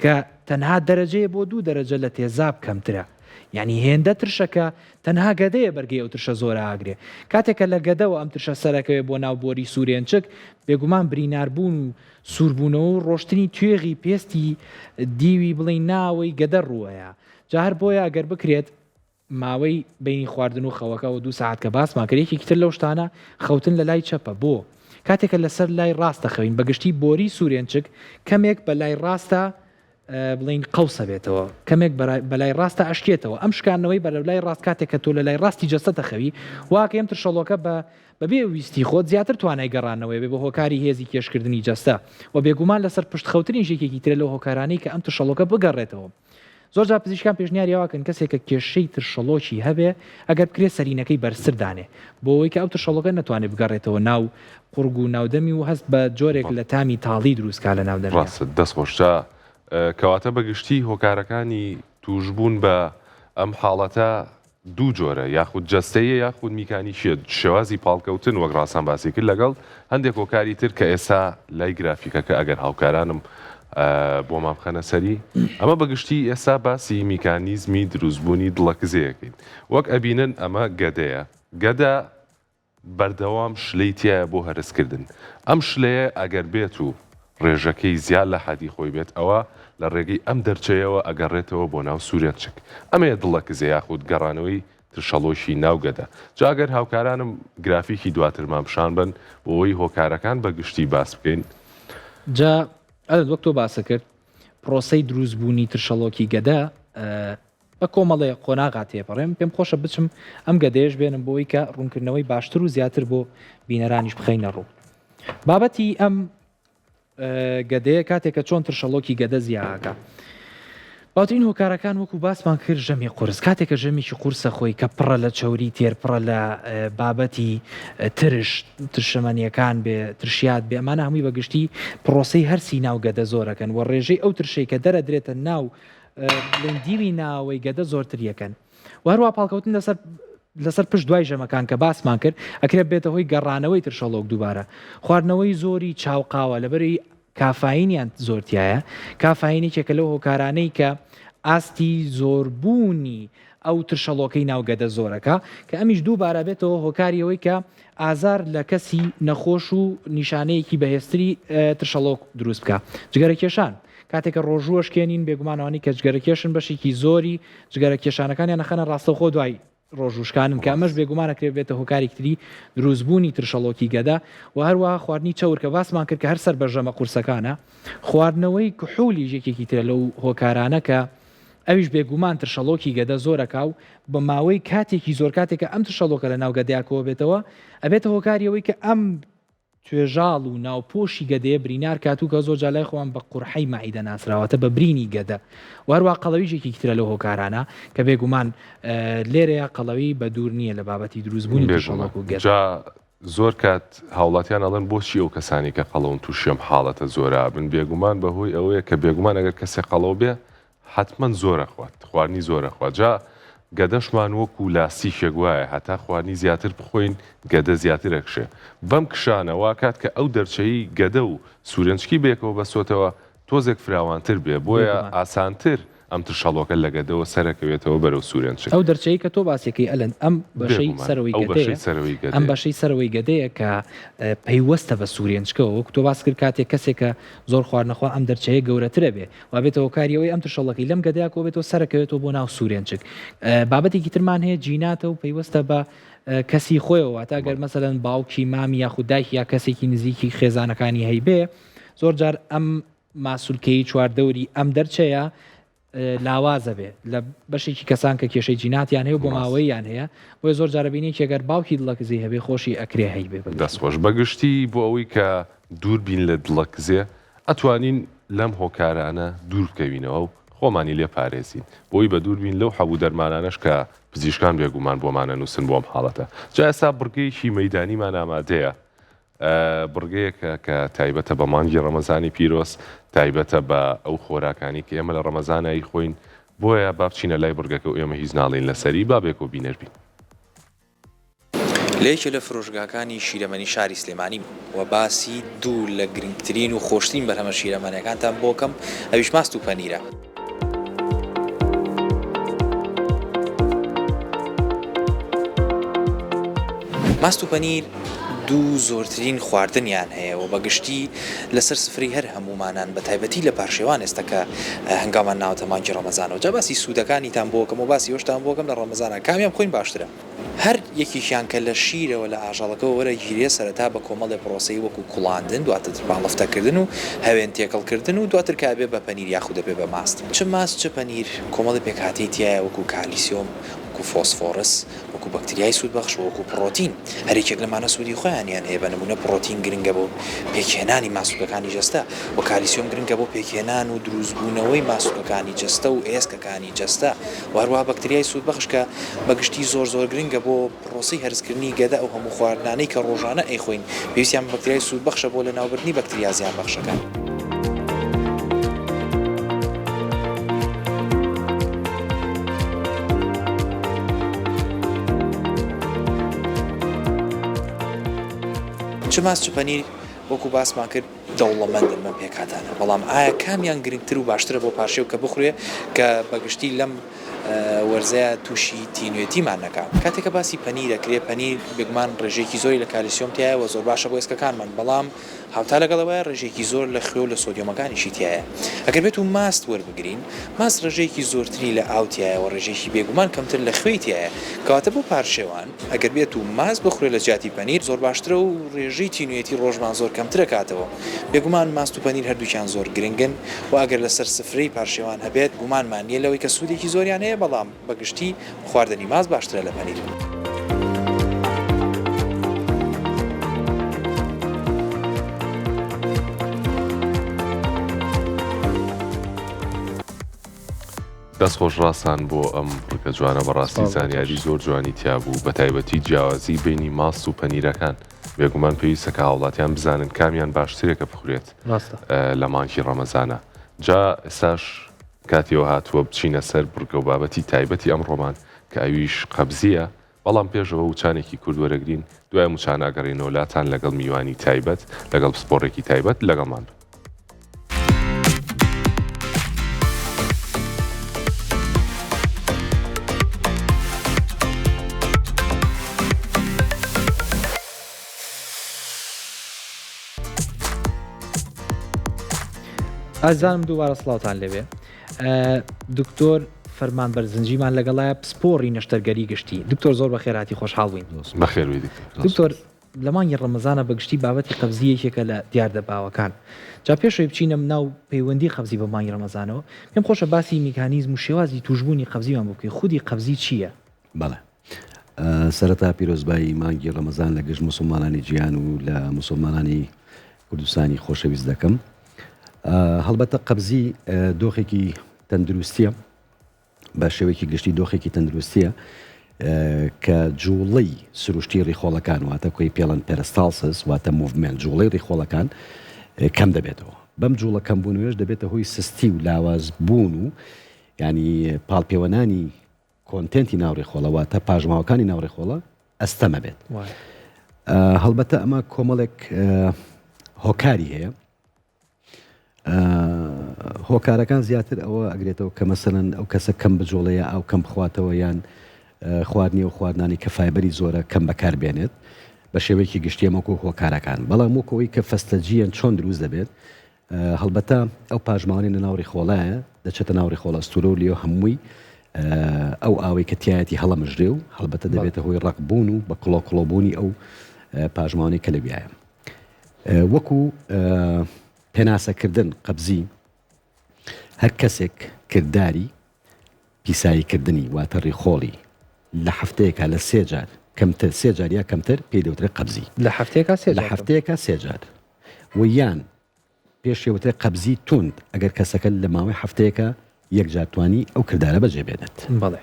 کە تەنها دەرەجەیە بۆ 2 دەرەجە لە تێزاب کەمترە. یعنی هێندە ترشەکە تەنها گەدەیە بەرگەی ئەو ترشە زۆرە ئاگرێ. کاتێکە لە گەدەوە ئەم ترشە سەرەکەوێ بۆ ناو بۆری سوورێنچک بێگومان بریناربوون و سووربوونەوە و ڕۆشتنی توێغی پێستی دیوی بڵێ ناوەی گەدە ڕووەیە. جا هەر بۆیە ئەگەر بکرێت ماوەی بینی خواردن و خەوەکە و 2 ساعت کە باسمان کردێکی تر لەو شتانە خەوتن لە لای چەپە بۆ کاتێکە لەسەر لای ڕاستەخەوین بەگشتی بۆری سوورێنچک کەمێک بە لای ڕاستە بڵین قەوسە بێتەوە کەمێک بەلای ڕاستە ئەشکێتەوە ئەم شکانەوەی بەرە لای ڕاست کاتێککە تۆ لە لای ڕاستی جەستە خەوی واکە ئەم ترشەڵۆکە بەبێ ویستی خۆت زیاتر توانای گەڕانەوەی بێ بە هۆکاری هێزی کێشکردنی جەستە و بێگومان لەسەر پشتخەوتنی ژێکێکی ترە لە هۆکارانەی کە ئەم ترشەڵۆکە بگەڕێتەوە زۆر جا پزیشکان پێشنیاریاواکەن کەسێکە کێشەی ترشەڵۆکی هەبێ ئەگەر بکرێ سەرینەکەی بەرسدانێ بۆ ئەوەی کە ئەو ترشەڵۆکە ناتوانێت بگەڕێتەوە ناو قورگ و ناودەمی و هەست بە جۆرێک لە تامی تاڵی دروستکا لە ناودەمی دەستخۆشتا کەواتە بەگشتی هۆکارەکانی توشبوون بە ئەم حاڵەتە دوو جۆرە یاخود جەستەیە یاخود میکانیشیە شێوازی پاڵکەوتن وەک ڕاستان باسی کرد لەگەڵ هەندێک هۆکاری تر کە ئێستا لای گرافیکەکە ئەگەر هاوکارانم بۆ مابخەنە سەری ئەمە بەگشتی ئێستا باسی میکانیزمی دروستبوونی دڵەکزەیەکەین وەک ئەبینن ئەمە گەدەیە گەدە بەردەوام شلەی تایە بۆ هەرسکردن ئەم شلەیە ئەگەر بێت و ڕێژەکەی زیاد لە حەدی خۆی بێت ئەوە لە ڕێگەی ئەم دەرچەیەوە ئەگەڕێتەوە بۆ ناو سوورێنچک ئەمەیە دڵەکزە یاخود گەڕانەوەی ترشەڵۆشی ناوگەدە جاگەر هاوکارانم گرافیکی دواترمان پیشان بن بۆ ئەوەی هۆکارەکان بەگشتی باس بکەین جا وەک تۆ باسە کرد پرۆسەی دروستبوونی ترشەڵۆکی گەدە بە کۆمەڵێ قۆناغا تێپەڕێم پێم خۆشە بچم ئەم گەدەیەش بێنم بۆی کە ڕوونکردنەوەی باشتر و زیاتر بۆ بینەرانیش بخەینە ڕوو بابەتی ئەم گەدەیە کاتێکە چۆن ترشەڵۆکی گەدە زیاکە باوترین هۆکارەکان وەکو باسمان کرد ژەمی قورس کاتێکە ژەمیی قورسە خۆی کە پڕە لە چەوری تێر پڕە لە بابەتی ترشەمەنیەکان بێ ترشیات بێ ئەمانە هەمووی بەگشتی پرۆسەی هەرسی ناو گەدە زۆرەکەن و ڕێژەی ئەو ترشەی کە دەرەدرێتە ناو دیوی ناوەی گەدە زۆرتر یەکەن و هەروە پاڵکەوتن لەسەر پشت دوای ژەمەکان کە باسمان کرد ئەکرێت بێتە هۆی گەڕانەوەی ترشەڵۆک دووبارە خواردنەوەی زۆری چاوقاوە لەبەری کافاینیان زۆرتیایە کافاینێکێکە لەو هۆکارانەی کە ئاستی زۆربوونی ئەو ترشەڵۆکەی ناوگەدە زۆرەکە کە ئەمیش دووبارە بێتەوە هۆکاریەوەی کە ئازار لە کەسی نەخۆش و نیشانەیەکی بەهێزتری ترشەڵۆک دروست بکە جگەرە کێشان کاتێکە ڕۆژوەشکێنین بێگومانەوەنی کە جگەرە کێشن بەشێکی زۆری جگەرە کێشانەکانیان نەخەنە ڕاستەخۆ دوای ڕۆژوشکانم کە ئەمەش بێگومانەکرێت بێتە هۆکارێکتری دروستبوونی ترشەڵۆکی گەدا و هەروە خواردنی چەور کە باسمان کرد کە هەر سەر بەژەمە قورسەکانە خواردنەوەی کحولی ژێکێکی ترە لەو هۆکارانە کە ئەویش بێگومان ترشەڵۆکی گەدە زۆرەکە و بە ماوەی کاتێکی زۆر کاتێکە ئەم ترشەڵۆکە لە ناو گەدەیەکەوە بێتەوە ئەبێتە هۆکاریەوەی کە ئەم توێژاڵ و ناوپۆشی گەدەیە برینار کاتوو کە زۆر جالای خۆیان بە قورحەی مەعیدە ناسراوەتە بە برینی گەدە و هەروە قەڵەویژێکی ترە لە هۆکارانە کە بێگومان لێرەیە قەڵەوی بە دوور نییە لە بابەتی دروستبوونی ترشەڵۆک و گەدە زۆر کات هاوڵاتیان ئەڵێن بۆچی ئەو کەسانی کە قەڵەون تووشێم حاڵەتە زۆرە بن بێگومان بەهۆی ئەوەیە کە بێگومان ئەگەر کەسێک قەڵەو بێ حتمما زۆرە خوات خواردنی زۆرە خوات جا گەدەشمان وەکو لاستیکێک وایە هەتا خواردنی زیاتر بخۆین گەدە زیاتر ئەکشێ بەم کشانەوە کات کە ئەو دەرچەی گەدە و سوورێنچکی بێکەوە بەسۆتەوە تۆزێک فراوانتر بێ بۆیە ئاسانتر ئەم ترشەڵۆکە لە گەدەوە سەرەکەوێتەوە بەرەو سوورێنچک ئەو دەرچەی کە تۆ باسیەکەی ئەلەن ئەم بەشەی سەرەوەی گەدەیە ئەم بەشەی سەرەوەی گەدەیە کە پەیوەستە بە سوورێنچکەوە وەک تۆ باس کرد کاتێک کەسێکە زۆر خواردنەخوا ئەم دەرچەیە گەورەترە بێ و بێتەوە کاریەوەی ئەم ترشەڵەکەی لەم گەدەیەکەوە بێتەوە سەرەکەوێتەوە بۆ ناو سوورێنچک بابەتێکی ترمان هەیە جیناتە و پەیوەستە بە کەسی خۆیەوە تا گەر مەسەلەن باوکی مامی یاخود دایک یا کەسێکی نزیکی خێزانەکانی هەیبێ زۆر جار ئەم ماسوولکەی چواردەوری ئەم دەرچەیە لاوازە بێ لە بەشێکی کەسان کە کێشەی جیناتیان هەیە و بۆ ماوەیان هەیە بۆی زۆر جارەبینی کێگەر باوکی دڵەکزی هەبێ خۆشی ئەکرێ هەی بێ دەستخۆش بەگشتی بۆ ئەوەی کە دوور بین لە دڵەکزێ ئەتوانین لەم هۆکارانە دوور بکەوینەوە و خۆمانی لێ پارێزین بۆی بە دوور بین لەو حەبوو دەرمانانەش کە پزیشکان بێگومان بۆمانە نووسن بۆم حاڵەتە جا ئێستا بڕگەیەکی مەیدانیمان ئامادەیە بڕگەیەکە کە تایبەتە بە مانگی ڕەمەزانی پیرۆز تایبەتە بە ئەو خۆراکانی کە ئێمە لە ڕەمەزانایی خۆین بۆیە با بچینە لای بڕگەکە و ئێمە هیچ ناڵین لەسەری بابێک و بینەربین لەیەکێ لە فرۆشگاکانی شیرەمەنی شاری سلێمانی و باسی دوو لە گرنگترین و خۆشترین بەرهەمە شیرەمەنیەکانتان بۆکەم ئەویش ماست و پەنیرە. ماست و پەنیر دوو زۆرترین خواردنیان هەیە و بەگشتی لەسەر سفری هەر هەمومانان بە تایبەتی لە پاشێوان ئێستا کە هەنگامان ناوتە مانگی ڕەمەزانەوە. جا باسی سوودەکانیتان بۆکەم و باسی ئەوشتان بۆکەم لە ڕەمەزانە کامیان خۆین باشترە. هەر یەکیشیان کە لە شیرەوە لە ئاژەڵەکەەوە وەرە گیرێ سەرەتا بە کۆمەڵی پرۆسی وەکو کوڵاندن، دواتر باڵفتەکردن و هەوێن تێکەڵکردن و دواتر کابێ بە پەنیر یاخود دەبێ بە ماست. چ ماست چ پەنیر کۆمەڵی پێکهاتەی تایە وەکو کالیسیۆم، وەکو فۆسفۆرس، وەکو بەکتریای سوودبەخش، وەکو پرۆتین. هەرێکێک لەمانە سوودی خۆیانیان هەیە. بە نمونە پرۆتین گرنگە بۆ پێکهێنانی ماسوولەکانی جەستە و کالیسیۆم گرنگە بۆ پێکهێنان و دروستبوونەوەی ماسوولەکانی جەستە و ئێسکەکانی جەستە. و هەروەها بەکتریای سوودبەخش کە بەگشتی زۆر گرنگە بۆ پرۆسی هەرسکردنی گەدە ئەو هەموو خواردنانەی کە ڕۆژانە ئەیخۆین. پێویستیان بەکتریای سوودبەخشە بۆ لە ناوبردنی بەکتریا زیان بەخشەکان. چ ماست چ پەنیر وەکو باسمان کرد دەوڵەمەندن من پێکاتانە، بەڵام ئایا کامیان گرنگتر و باشترە بۆ پاشێو کە بخورێ کە بەگشتی لەم وەرزەیە تووشی تینوێتیمان نەکات. کاتێککە باسی پەنیرەکرێ پەنیر بێگومان ڕێژێکی زۆری لە کالیسیۆم تایە و زۆر باشە بۆ ئێسکەکانمان، بەڵام هاوتا لەگەڵەوەی ڕێژێکی زۆر لە خوێ و لە سۆدیۆمەکانیشی تایە. ئەگەر بێت و ماست وەربگرین، ماست ڕێژێکی زۆرتری لە ئاوتایە و ڕێژێکی بێگومان کەمتر لە خوێی تایە، کەواتە بۆ پارشێوان ئەگەر بێت و ماست بخورێ لە جیاتی پەنیر زۆر باشترە و ڕێژەی تینوێتی ڕۆژمان زۆر کەمترە کاتەوە. بێگومان ماست و پەنیر هەردووکیان زۆر گرنگن و ئەگەر لەسەر سفرەی پارشێوان هەبێت گومانمان نیە لەوەی کە سوودێکی زۆریان هەیە، بەڵام بەگشتی خواردنی ماست باشترە لە پەنیر. دەست خۆش ڕاستان بۆ ئەم ڕکە جوانە بەڕاستی زانیاری زۆر جوانی تیا بوو بە تایبەتی جیاوازی بینی ماست و پەنیرەکان. بێگومان پێویستە کە هاوڵاتیان بزانن کامیان باشترێکە بخورێت لە مانکی ڕەمەزانە. جا ئێستاش کاتیەوە هاتووە بچینە سەر بڕگە و بابەتی تایبەتی ئەم ڕۆمان کە ئەویش قەبزیە، بەڵام پێشەوە وچانێکی کورد وەرەگرین دوای موچان ئاگەڕێنەوە لاتان لەگەڵ میوانی تایبەت لەگەڵ پسپۆڕێکی تایبەت لەگەڵمان. ئازانم دووبارە سڵاوتان لەوێ. دکتۆر فەرمان بەرزنجیمان لەگەڵایە پسپۆڕی نەشتەرگەری گشتی. دکتۆر زۆر بەخێراتی خۆشحاڵ بووین. بەخێر دکتۆر لە مانگی ڕەمەزانە بەگشتی بابەتی قەبزیەکێکە لە دیاردەباوەکان. جا پێشەوەی بچینە ناو پەیوەندی قەبزی بە مانگی ڕەمەزانەوە، پێم خۆشە باسی میکانیزم و شێوازی توشبوونی قەبزیمان بکەین. خودی قەبزی چییە؟ بەڵێ سەرەتا پیرۆزبایی مانگی ڕەمەزان لە گشت موسڵمانانی جیهان و لە موسڵمانانی کوردستانی خۆشەویست دەکەم. هەڵبەتە قەبزی دۆخێکی تەندروستیە، بە شێوەیەکی گشتی دۆخێکی تەندروستیە کە جوڵەی سروشتی ڕیخۆڵەکان واتە کۆی پێڵەن پێرستالسس واتە موڤمنت جوڵەی ڕیخۆڵەکان کەم دەبێتەوە. بەم جوڵە کەمبوونەوەش دەبێتە هۆی سستی و لاواز بوون و ینی پاڵپێوەنانی کۆنتێنتی ناوڕێخۆڵە واتە پاژماوەکانی ناوڕێخۆڵە ئەستەمە بێت. هەڵبەتە ئەمە کۆمەڵێک هۆکاری هەیە. هۆکارەکان زیاتر ئەوە ئەگرێتەوە کە مەسەرەن ئەو کەسە کەم بجۆڵەیە ئەو کەم بخواتەوە یان خواردنی و خواردنانی کە فایبەری زۆرە کەم بەکاربێنێت بە شێوەیەکی گشتی ئەمەکو هۆکارەکان. بەڵام وەکەوەی کە فەستەجیەن چۆن دروست دەبێت، هەڵبەتە ئەو پاژماوانی لە ناوڕی خۆڵایە دەچێتە ناوڕی خۆڵە ئەستورە و لێو هەمووی ئەو ئاوەی کە تایەتی هەڵەمژرێ و هەڵبەتە دەبێتە هۆی ڕقبوون و بە کڵۆکڵۆبوونی ئەو پاژماوانی کە لەویایە. وەکو پێناسەکردن قەبزی هەر کەسێک کردداری پیساییکردنی واتە ڕێخۆڵی لە هەفتەیەکە لە سێ جار کەمتر سێ جار یا کەمتر پێی دەوترێت قەبزی لە هەفتەیەکە سێ جار و یان پێشێوترێت قەبزی توند ئەگەر کەسەکە لە ماوەی هەفتەیەکە یەک جارتوانی ئەو کردارە بەجێبێنێت. بەڵێ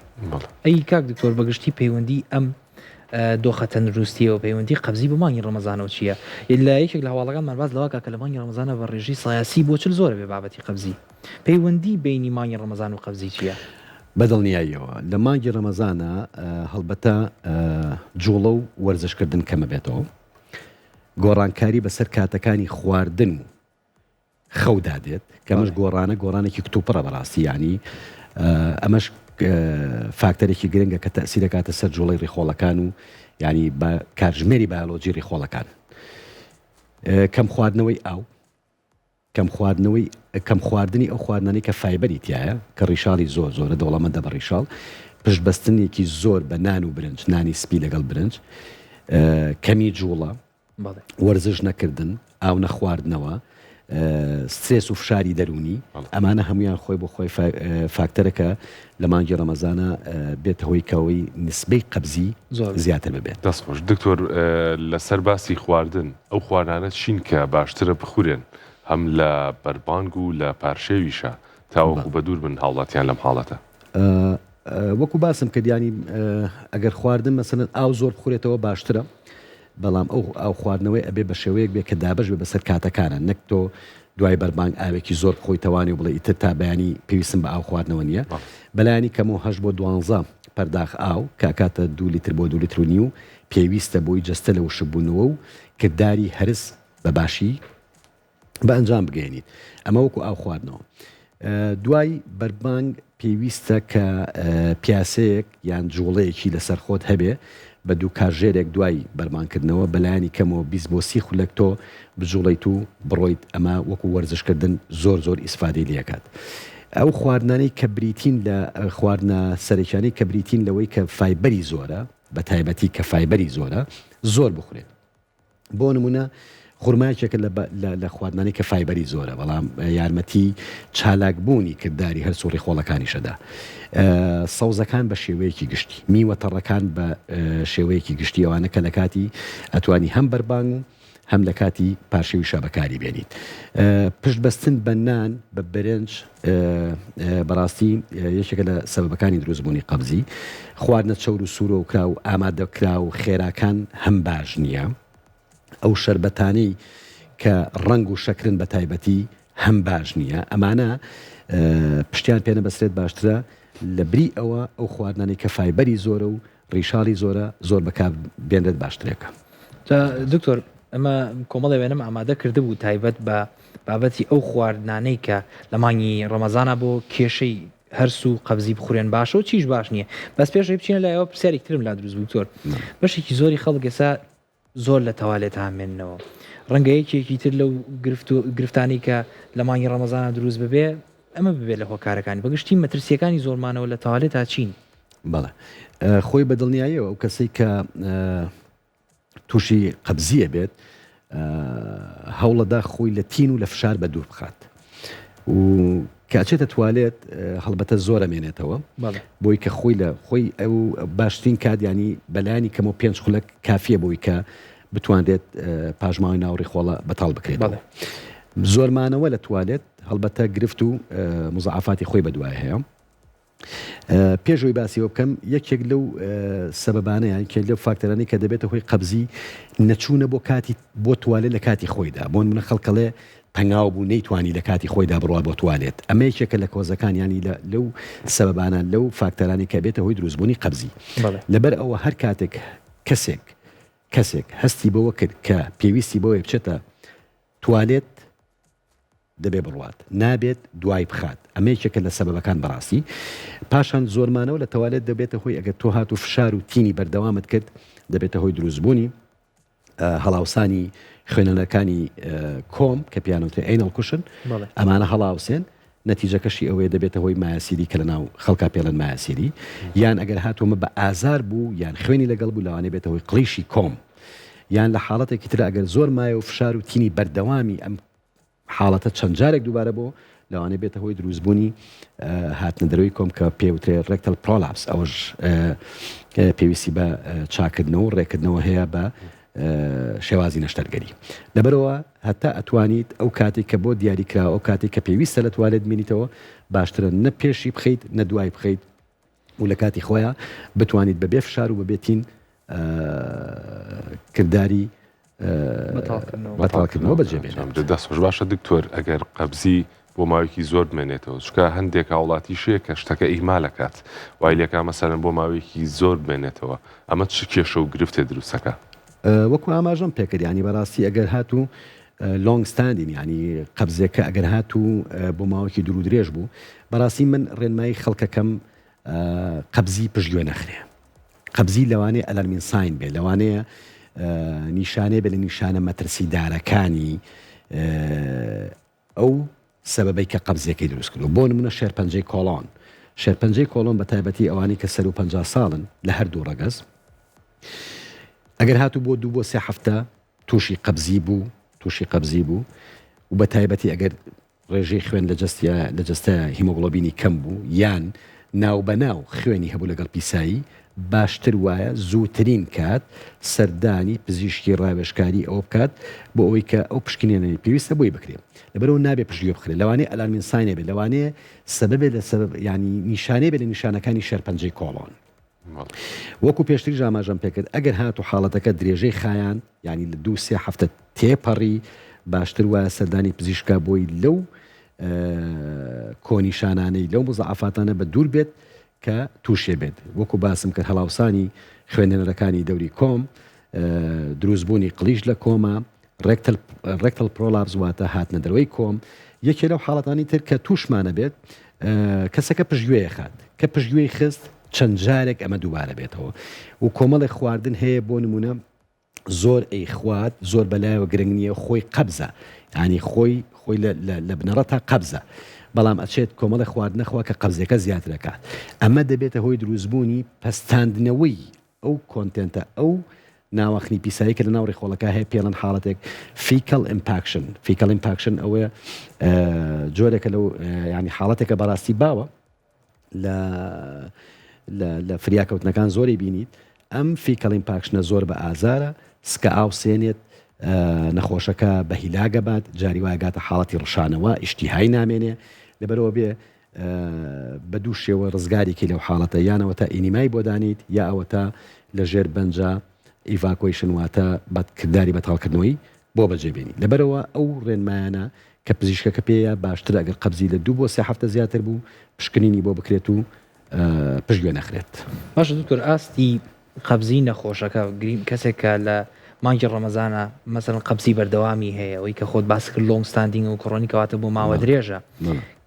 ئەی کاک دکتۆر بەگشتی پەیوەندی ئەم دۆخە تەندروستیەوە پەیوەندی قەبزی بە مانگی ڕەمەزانەوە چییە؟ لە یەکێک لە هەواڵەکانمان باز لەوە کە لە مانگی ڕەمەزانە بە ڕێژی سایاسی بۆ چل زۆرە بێ بابەتی قەبزی. پەیوەندی بینی مانگی ڕەمەزان و قەبزی چییە؟ بەدڵنیاییەوە لە مانگی ڕەمەزانە هەڵبەتە جوڵە و وەرزشکردن کەمە بێتەوە، گۆڕانکاری بەسەر کاتەکانی خواردن خەودادێت کەمەش گۆڕانێکی کتوپڕە بەڕاستی، ینی ئەمەش فاکتەرێکی گرنگە کە تەسیرەکاتە سەر جوڵەی ڕێخۆڵەکان و ینی بە کاتژمێری بایۆلۆجی ڕێخۆڵەکان کەم خواردنەوەی ئاو کەم خواردنی ئەو خواردنانی کە فایبەری تایە کە ڕیشاڵی زۆرە دەوڵەمەندە بە ڕیشاڵ پشتبەستنێکی زۆر بە نان و برنج نانی سپی لەگەڵ برنج کەمی جوڵە وەرزش نەکردن ئاو نەخواردنەوە سترێس و فشاری دەرونی ئەمانە هەمویان خۆی بۆ خۆی فاکتەرەکە لە مانگی ڕەمەزانە بێتە هۆی کەوەی نسبەی قەبزی زیاتر ببێت. دەستخۆش دکتۆر لەسەر باسی خواردن ئەو خواردانە چین کە باشترە بخورێن هەم لە بەربانگ و لە پارشێویشە تاوەکو بە دوور بن هاوڵاتیان لەم حاڵەتە. وەکو باسم کردیانی ئەگەر خواردن مەسەن ئاو زۆر بخورێتەوە باشترە بەڵام ئەو خواردنەوەی ئەبێ بە شێوەیەک بێ کە دابش بێ بەسەر کاتەکانە نەک تۆ دوای بەربانگ ئاوێکی زۆر بخۆی توانی و بڵێ ئیتر تا بەیانی پێویستم بە ئاو خواردنەوە نییە بەلایانی کەمەوە 8 بۆ 12 پەرداخ ئاو کاکاتە 2 لیتر بۆ 2 لیتر و نیو پێویستە بۆی جەستە لە وشبوونەوە و کردداری هەرس بە باشی بە ئەنجام بگەێنیت ئەمە وەکو ئاو خواردنەوە دوای بەربانگ پێویستە کە پیاسەیەک یان جوڵەیەکی لەسەر خۆت هەبێ بە دوو کاژێرێک دوای بەرمانکردنەوە بەلایانی کەمەوە 20 بۆ 30 خولەک تۆ بجوڵیت و بڕۆیت ئەمە وەکو وەرزشکردن زۆر ئیسفادەی لێکات. ئەو خواردنانەی کە بریتین لە خواردنە سەرەکیانەی کە بریتین لەوەی کە فایبەری زۆرە بە تایبەتی کە فایبەری زۆرە زۆر بخورێت. بۆ نمونە خورمایەکێکە لە خواردنانی کە فایبەری زۆرە بەڵام یارمەتی چالاکبوونی کردداری هەر سوڕی خۆڵەکانیشەدا سەوزەکان بە شێوەیەکی گشتی میوەتەڕەکان بە شێوەیەکی گشتی ئەوانە کە لە کاتی ئەتوانی هەم بەربانگ و هەم لە کاتی پاشێویشە بەکاری بێنیت پشتبەستن بە نان بە برنج بەڕاستی یەکێکە لە سەبەبەکانی دروستبوونی قەبزی خواردنە چەور و سوورە و کرا و ئامادەکرا و خێراکان هەم باش نییە ئەو شەربەتانەی کە ڕنگ و شەکرن بە تایبەتی هەم باش نییە ئەمانە پشتیان پێنە بەسرێت باشترە لە بری ئەو خواردنانی کە فایبەری زۆرە و ڕیشاڵی زۆر بەکار بێنرێت باشترێکە. دکتۆر ئەمە کۆمەڵی وێنم ئامادە کرده بوو تایبەت بە بابەتی ئەو خواردنانەی کە لە مانگی ڕەمەزانە بۆ کێشەی هەرس و قەبزی بخورێن باشە و چیش باش نییە بەس پێش بچینە لایەوە پرسیارێک ترم لا دروست دکتۆر بەشێکی زۆری خەڵک ئێستا زۆر لە تەوالێت هامێننەوە ڕەنگە یەکێکی تر لەو گرفتانی کە لە مانگی ڕەمەزانە دروست ببێ ئەمە ببێت لە هۆکارەکانی بەگشتی مەترسیەکانی زۆرمانەوە لە تەوالێت تا چین بەڵێ خۆی بەدڵنیاییەوە ئەو کەسەی کە تووشی قەبزیە بێت هەوڵەدا خۆی لە تین و لە فشار بە دوور بخات و کاچێتە توالێت هەڵبەتە زۆر ئەمێنێتەوە بۆی کە خۆی ئەو باشترین کادیانی بەلایانی کەمەوە 5 خولەک کافیە بۆی کە بتوانێت پاژماوی ناوڕی خۆڵە بەتاڵ بکرێت زۆرمانەوە لە توالێت هەڵبەتە گرفت و مزعافاتی خۆی بەدوای هەیە پێشەوەی باسیەوە بکەم یەکێک لەو سەبەبانەیان کە لەو فاکتەرانی کە دەبێتە هۆی قەبزی نەچوونە بۆ توالێت لە کاتی خۆیدا بۆ منە خەڵکەڵێ پەنگاو بوو نەیتوانی لە کاتی خۆیدا بڕوا بۆ توالێت ئەمە یەکێکە لە کۆزەکانیانی لەو سەبەبانە لەو فاکتەرانی کە بێتە هۆی دروستبوونی قەبزی لەبەر ئەوە هەر کاتێک کەسێک هەستی بەوە کرد کە پێویستی بۆی بچێتە توالێت دەبێ بڕوات نابێت دوای بخات ئەمە یەکێکە لە سەبەبەکان بەڕاستی پاشان زۆرمانەوە لە توالێت دەبێتە هۆی ئەگەر تۆ هات و فشار و تینی بەردەوامت کرد دەبێتە هۆی دروستبوونی هەڵاوسانی خوێنەرەکانی کۆم کە پیانوتە ئەینەڵ کوشن ئەمانە هەڵاوسێن نەتیجەکەشی ئەوەیە دەبێتە هۆی مایاسیری کە لە ناو خەڵکا پێڵەن مایاسیری یان ئەگەر هاتوومە بە ئازار بوو یان خوێنی لەگەڵ بوو لەوانێ بێتە هۆی قلیشی کۆم یان لە حاڵەتێکی تر ئەگەر زۆر مایە و فشار و تینی بەردەوامی ئەم حاڵەتە چەند جارێک دووبارە بۆ لەوانێ بێتە هۆی دروستبوونی هاتنەدەرەوەی کۆم کە پێوترێ ڕێکتەل پرۆلاپس ئەوەش پێویستی بە چاکردنەوە و ڕێکردنەوە هەیە بە شێوازی نەشتەرگەری لەبەرەوە هەتا ئەتوانیت ئەو کاتێک کە بۆ دیاریکرا ئەو کاتێک کە پێویستە لە توالێت بینیتەوە باشترە نە پێشی بخەیت نە دوای بخەیت و لە کاتی خۆیان بتوانیت بەبێ فشار و بەبێتین کردداری بەتاڵکردنەوە بەجێبێنێت دەستخۆش باشە دکتۆر ئەگەر قەبزی بۆ ماوەیەکی زۆر بمێنێتەوە چکە هەندێک هاوڵاتی شەیە کە شتەکە ئیمالەکات وای لێکا مەسەرەن بۆ ماوەیەکی زۆر بمێنێتەوە ئەمە چ کێشە و گرفتێ دروستەکە وەکو ئاماژەم پێکرد ینی بەڕاستی ئەگەر هاتوو لۆنگ ستاندین ینی قەبزێکە ئەگەر هاتوو بۆ ماوەیەکی دوور و درێژ بوو بەڕاستی من ڕێنمایی خەڵکەکەم قەبزی پشتگوێ نەخرێ قەبزی لەوانەیە ئەلەرمین ساین بێ، لەوانەیە نیشانەیە بێ لە نیشانە مەترسیدارەکانی ئەو سەبەبەی کە قەبزیەکەی دروست کردو. بۆ نمونە شێرپەنجەی کۆڵۆن، شێرپەنجەی کۆڵۆن بە تایبەتی ئەوانی کە سەر و 50 ساڵن لە هەردوو ڕەگەز، ئەگەر هاتوو بۆ 2 بۆ 3 هەفتە تووشی قەبزی بوو و بە تایبەتی ئەگەر ڕێژەی خوێن لە جەستە هیمۆگلۆبینی کەم بوو یان ناو بە ناو خوێنی هەبوو لەگەڵ پیسایی، باشتر وایە زووترین کات سەردانی پزیشکی ڕاوێژکاری ئەوە بکات بۆ ئەوەی کە ئەو پشکنێنەی پێویستە بۆی بکرێت، لەبەرەوە نابێ پشتگوێ بخرێت، لەوانەیە ئەلارمین ساینێ بێت، لەوانەیە سەبەبێت لە سەبەب ینی نیشانەی بێت لە نیشانەکانی شێرپەنجەی کۆڵۆن. وەکو پێشتری ژاماژەم پێکرد ئەگەر هاتو حاڵەتەکە درێژەی خایان ینی لە 2-3 هەفتە تێپەڕی، باشتر وایە سەردانی پزیشکا بۆی لەو کۆنیشانانەی لەو مزعفاتانە بە دوور بێت کە تووشێ بێت. وەکو باسم کرد هەڵاوسانی خوێندنەرەکانی دەوری کۆم، دروستبوونی قلیش لە کۆمە، ڕێکتەل پرۆلابز واتە هاتنە دەرەوەی کۆم، یەکێ لەو حاڵەتانی تر کە تووشمانە بێت کەسەکە پشتگوێیە خات کە پشتگوێی خست چەند جارێک ئەمە دووبارە بێتەوە و کۆمەڵی خواردن هەیە بۆ نمونە زۆر خوات زۆر بەلایەوە گرنگ نییە خۆی قەبزە، ینی خۆی لە بنەڕە تا قەبزە، بەڵام ئەچێت کۆمەڵی خواردن نەخوا کە قەبزەکە زیاترەکات، ئەمە دەبێتە هۆی دروستبوونی پەستاندنەوەی ئەو کۆنتێنتە ئەو ناوەخنی پیسایی کە لە ناو ڕێخۆڵەکە هەیە پێڵەن حاڵەتێک فیکەل ئیمپاکشن ئەوەیە جۆرێکە لەو ینی حاڵەتێکە بەڕاستی باوە لە فریاکەوتنەکان زۆری بینیت، ئەم فیکەل ئیمپاکشنە زۆر بە ئازارە، سکە ئاو سێنێت، نەخۆشەکە بە هیلاگەبات، جاری وایگاتە حاڵەتی ڕشانەوە، ئیشتیهای نامێنێ، لەبەرەوە بێ بە دوو شێوە ڕزگارێکی لەو حاڵەتە، یانەوە تا ئینیمای بۆ دانیت یا ئەوە تا لە ژێر بەنجە ئیڤاکویشن واتە بەکردداری بەتاڵکردنەوەی بۆ بەجێبێنی. لەبەرەوە ئەو ڕێنمایانە کە پزیشکەکە پێەیە باشتر ئەگەر قەبزی لە 2 بۆ 3 هەفتە زیاتر بوو پشکنینی بۆ بکرێت و پشتگوێ نەخرێت. باش دکتۆر ئاستی قەبزی نەخۆشەکە کەسێکە لە مانگی ڕەمەزانە مەسەڵەن قەبزی بەردەوامی هەیە ئەوەی کە خۆت باس کرد لۆنگ ستاندینگ و کڕۆنی کەواتە بۆ ماوە درێژە،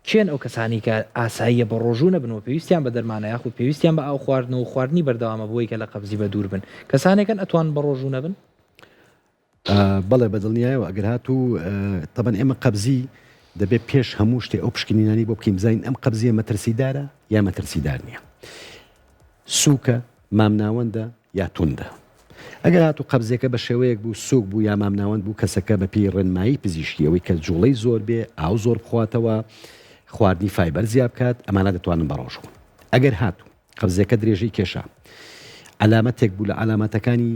کێن ئەو کەسانی کە ئاساییە بە ڕۆژوو نەبنەوە پێویستیان بە دەرمانە یاخود پێویستیان بە ئاو خواردن و خواردنی بەردەوامە بۆی کە لە قەبزی بە دوور بن، کەسانێکن ئەتوان بە ڕۆژوو نەبن؟ بەڵێ بەدڵنیایەوە ئەگەر هاتوو تەبەن ئێمە قەبزی دەبێت پێش هەموو شتێ ئەو پشکنینانی بۆ بکەین بزانین ئەم قەبزیە مەترسیدارە یا مەترسیدار نییە، سووکە مامناوەندە یا توندە. ئەگەر هاتوو قەبزێکە بە شێوەیەک بوو سووک بوو یا مامناوەند بوو کەسەکە بە پێی ڕێنمایی پزیشکی ئەوەی کە جوڵەی زۆر بێ ئاو زۆر بخواتەوە خواردنی فایبەر زیاد بکات ئەمانە دەتوانن بەڕۆژ بوون. ئەگەر هاتوو قەبزەکە درێژەی کێشە علامەتێک بوو لە علامەتەکانی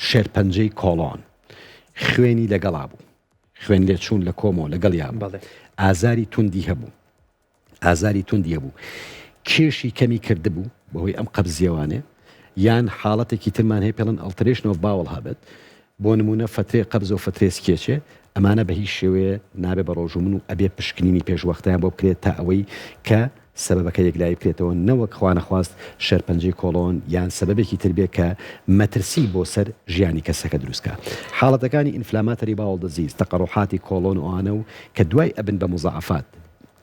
شێرپەنجەی کۆڵۆن، خوێنی لەگەڵا بوو، خوێن لێ چوون لە کۆمەوە لەگەڵ یا ئازاری توندی هەبوو، کێشی کەمی کردبوو بەهۆی ئەم قەبزیەوانێ، یان حاڵەتێکی ترمان هەیە پێڵن ئەڵتەرێشنەوە باوەڵ هەبێت، بۆ نمونە فترێ قەبز و فترێ سکێچێ، ئەمانە بە هیچ شێوەیە نابێ بە ڕۆژوو من و ئەبێ پشکنینی پێشوەختیان بۆ بکرێت تا ئەوەی کە سەبەبەکە یەکلای بکرێتەوە، نەوەک خوانەخواست شێرپەنجەی کۆڵۆن یان سەبەبێکی تر بێ کە مەترسی بۆ سەر ژیانی کەسەکە دروستکە. حاڵەتەکانی ئینفلاماتەری باوەڵ دەزیز، تەقەڕوحاتی کۆڵۆن و ئەوانە و کە دوای ئەبن بە مزعفات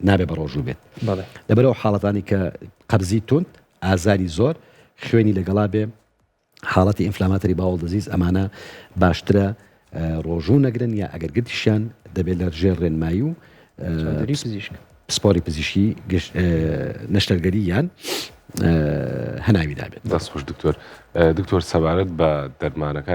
نابێ بە ڕۆژوو بێت. لەبەرەوە حاڵەتانی کە قەبزی توند، ئازاری زۆر، خوێنی لەگەڵا بێ، حاڵەتی ئینفلاماتەری باوەڵ دەزیز، ئەمانە باشترە ڕۆژوو نەگرن یا ئەگەر گرتیشیان دەبێت لە ژێر ڕێنمایی و سپۆری پزیشکی نەشتەرگەری یان هەناوی دابێت. دەست خۆش دکتۆر سەبارەت بە دەرمانەکانی